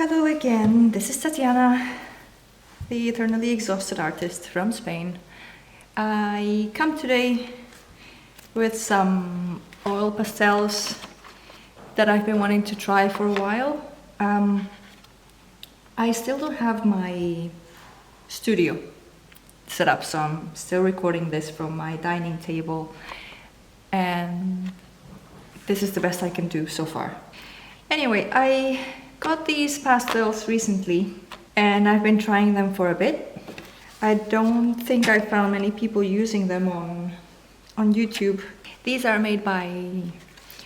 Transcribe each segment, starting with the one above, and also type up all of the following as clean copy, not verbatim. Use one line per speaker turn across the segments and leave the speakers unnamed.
Hello again, this is Tatiana, the eternally exhausted artist from Spain. I come today with some oil pastels that I've been wanting to try for a while. I still don't have my studio set up, so I'm still recording this from my dining table, and this is the best I can do so far. Anyway, I got these pastels recently and I've been trying them for a bit. I don't think I found many people using them on YouTube. These are made by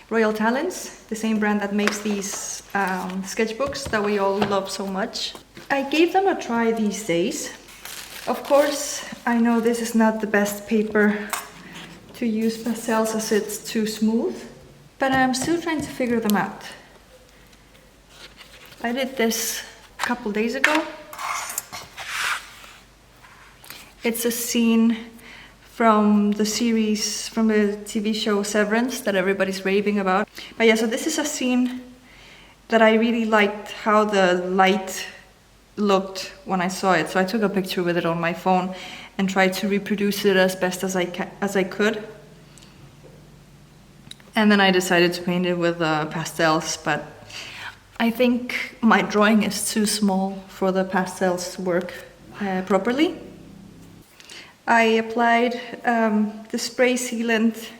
Royal Talens, the same brand that makes these sketchbooks that we all love so much. I gave them a try these days. Of course, I know this is not the best paper to use pastels as it's too smooth, but I'm still trying to figure them out. I did this a couple days ago. It's a scene from the series, from the TV show Severance that everybody's raving about. But yeah, so this is a scene that I really liked how the light looked when I saw it. So I took a picture with it on my phone and tried to reproduce it as best as I could. And then I decided to paint it with pastels, but I think my drawing is too small for the pastels to work properly. I applied the spray sealant,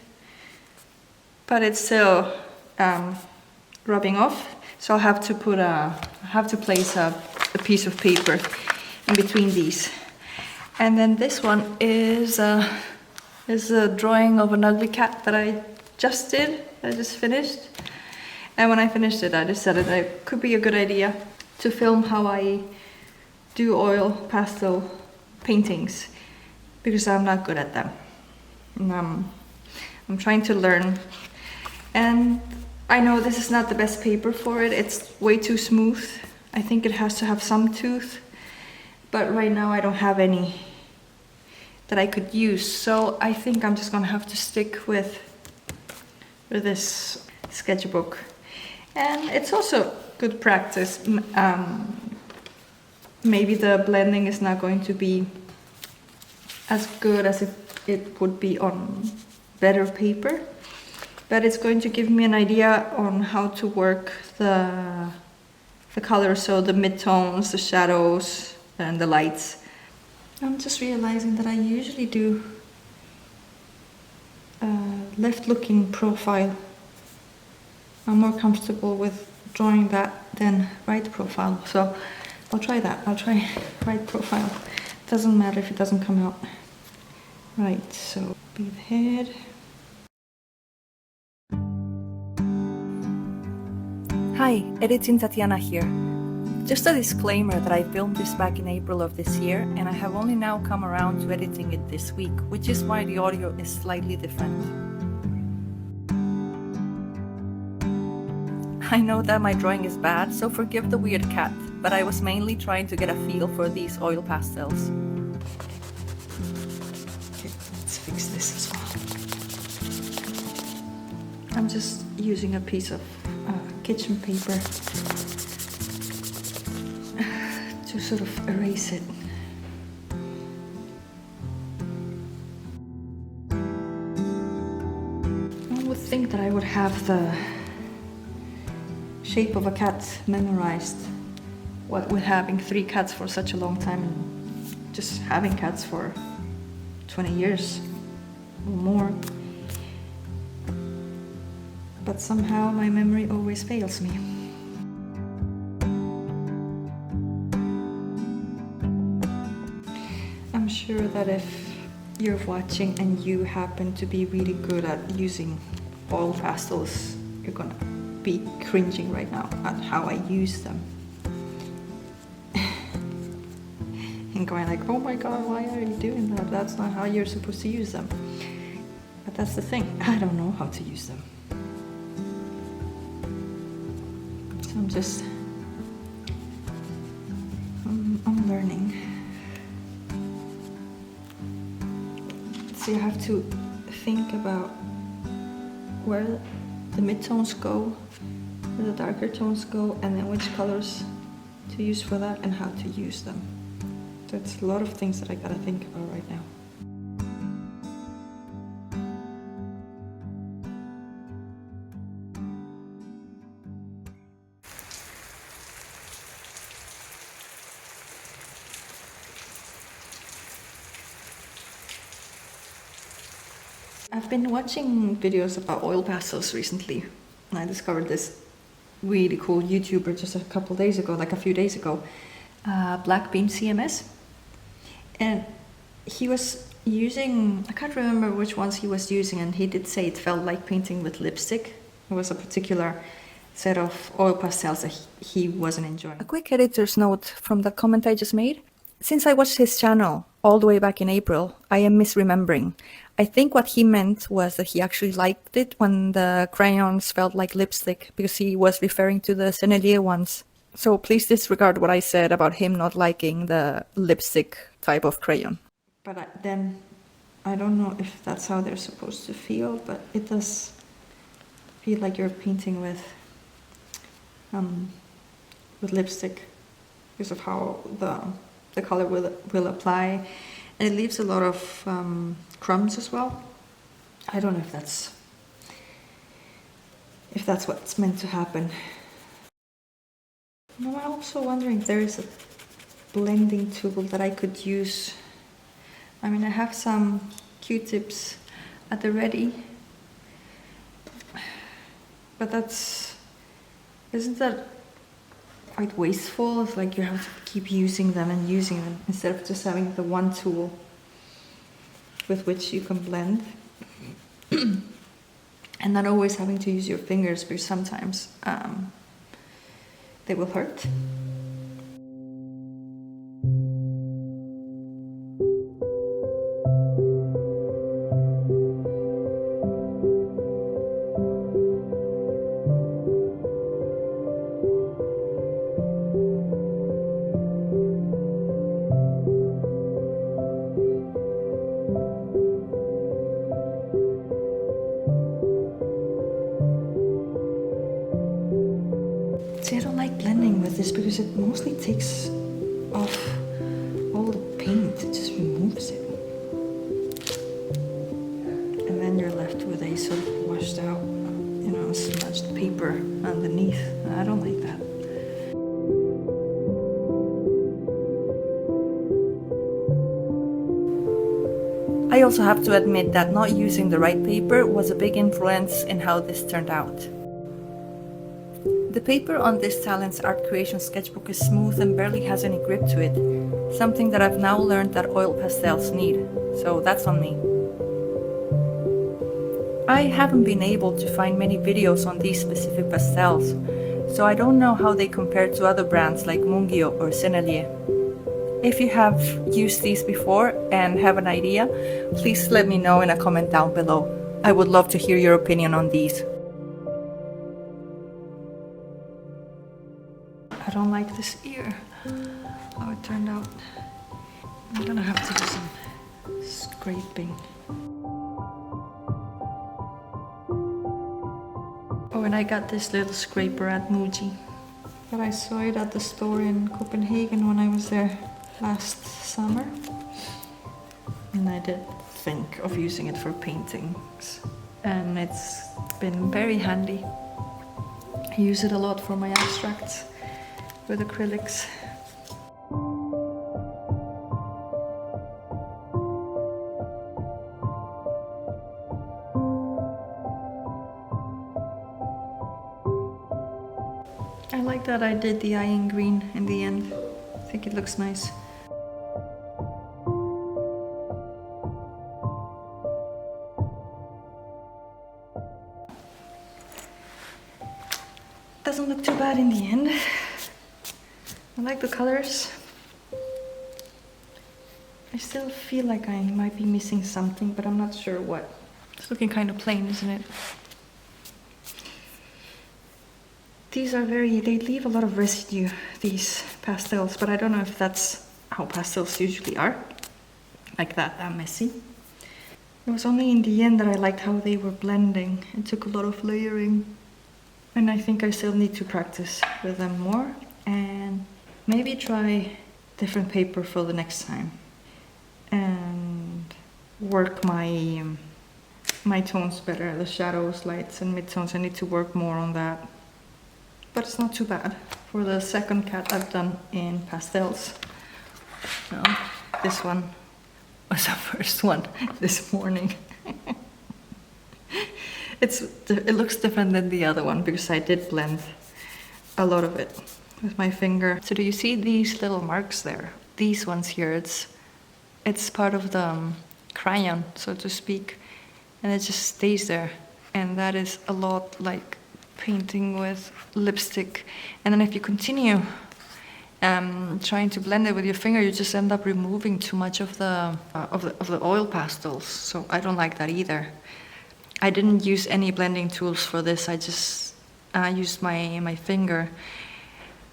but it's still rubbing off. So I'll have to place a piece of paper in between these. And then this one is a drawing of an ugly cat that I just finished. And when I finished it, I decided that it could be a good idea to film how I do oil pastel paintings, because I'm not good at them. I'm trying to learn, and I know this is not the best paper for it. It's way too smooth. I think it has to have some tooth, but right now I don't have any that I could use. So I think I'm just gonna have to stick with this sketchbook. And it's also good practice. Maybe the blending is not going to be as good as it would be on better paper, but it's going to give me an idea on how to work the colors, so the midtones, the shadows, and the lights. I'm just realizing that I usually do left-looking profile. I'm more comfortable with drawing that than right profile, so I'll try that. I'll try right profile. Doesn't matter if it doesn't come out right. So be the head. Hi, editing Tatiana here. Just a disclaimer that I filmed this back in April of this year, and I have only now come around to editing it this week, which is why the audio is slightly different. I know that my drawing is bad, so forgive the weird cat, but I was mainly trying to get a feel for these oil pastels. Okay, let's fix this as well. I'm just using a piece of kitchen paper to sort of erase it. One would think that I would have the shape of a cat memorized, what with having 3 cats for such a long time and just having cats for 20 years or more. But somehow my memory always fails me. I'm sure that if you're watching and you happen to be really good at using oil pastels, you're gonna be cringing right now at how I use them and going like, oh my god, why are you doing that? That's not how you're supposed to use them. But that's the thing, I don't know how to use them. So I'm learning. So you have to think about where the midtones go, where the darker tones go, and then which colors to use for that and how to use them. So it's a lot of things that I gotta think about right now. I've been watching videos about oil pastels recently, and I discovered this really cool YouTuber just a couple days ago, like a few days ago, Black Bean CMS. And he was using, I can't remember which ones he was using, and he did say it felt like painting with lipstick. It was a particular set of oil pastels that he wasn't enjoying. A quick editor's note from that comment I just made. Since I watched his channel all the way back in April, I am misremembering. I think what he meant was that he actually liked it when the crayons felt like lipstick, because he was referring to the Sennelier ones. So please disregard what I said about him not liking the lipstick type of crayon. But then, I don't know if that's how they're supposed to feel, but it does feel like you're painting with lipstick because of how the color will apply. And it leaves a lot of crumbs as well. I don't know if that's what's meant to happen. No, I'm also wondering if there is a blending tool that I could use. I mean, I have some Q-tips at the ready, but isn't that quite wasteful? It's like you have to keep using them and using them instead of just having the one tool with which you can blend. And not always having to use your fingers, because sometimes they will hurt. See, I don't like blending with this because it mostly takes off all the paint. It just removes it. And then you're left with a sort of washed out, smudged paper underneath. I don't like that. I also have to admit that not using the right paper was a big influence in how this turned out. The paper on this Talens art creation sketchbook is smooth and barely has any grip to it, something that I've now learned that oil pastels need, so that's on me. I haven't been able to find many videos on these specific pastels, so I don't know how they compare to other brands like wonky or Sennelier. If you have used these before and have an idea, please let me know in a comment down below. I would love to hear your opinion on these. I don't like this ear, how it turned out. I'm gonna have to do some scraping. Oh, and I got this little scraper at Muji. But I saw it at the store in Copenhagen when I was there last summer. And I did think of using it for paintings. And it's been very handy. I use it a lot for my abstracts with acrylics. I like that I did the eye in green in the end. I think it looks nice. Doesn't look too bad in the end. I like the colors. I still feel like I might be missing something, but I'm not sure what. It's looking kind of plain, isn't it? These are they leave a lot of residue, these pastels, but I don't know if that's how pastels usually are. Like that messy. It was only in the end that I liked how they were blending. It took a lot of layering. And I think I still need to practice with them more. And maybe try different paper for the next time and work my tones better, the shadows, lights and midtones. I need to work more on that, but it's not too bad. For the second cat I've done in pastels. No, this one was the first one this morning. It looks different than the other one because I did blend a lot of it with my finger. So do you see these little marks there? These ones here, it's part of the crayon, so to speak, and it just stays there. And that is a lot like painting with lipstick. And then if you continue trying to blend it with your finger, you just end up removing too much of the oil pastels. So I don't like that either. I didn't use any blending tools for this. I just used my finger.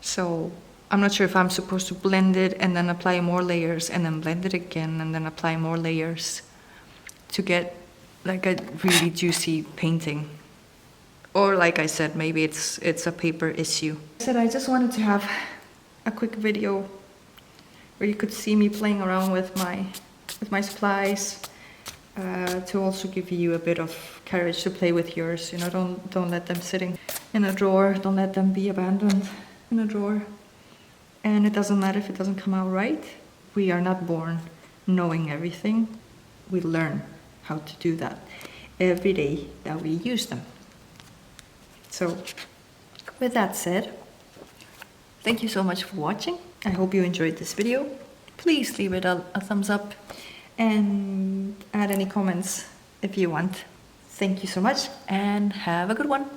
So I'm not sure if I'm supposed to blend it and then apply more layers and then blend it again and then apply more layers to get like a really juicy painting. Or like I said, maybe it's a paper issue. I just wanted to have a quick video where you could see me playing around with my supplies, to also give you a bit of courage to play with yours. You know, don't let them sitting in a drawer. Don't let them be abandoned in a drawer. And it doesn't matter if it doesn't come out right. We are not born knowing everything. We learn how to do that every day that we use them. So, with that said, thank you so much for watching. I hope you enjoyed this video. Please leave it a thumbs up and add any comments if you want. Thank you so much and have a good one.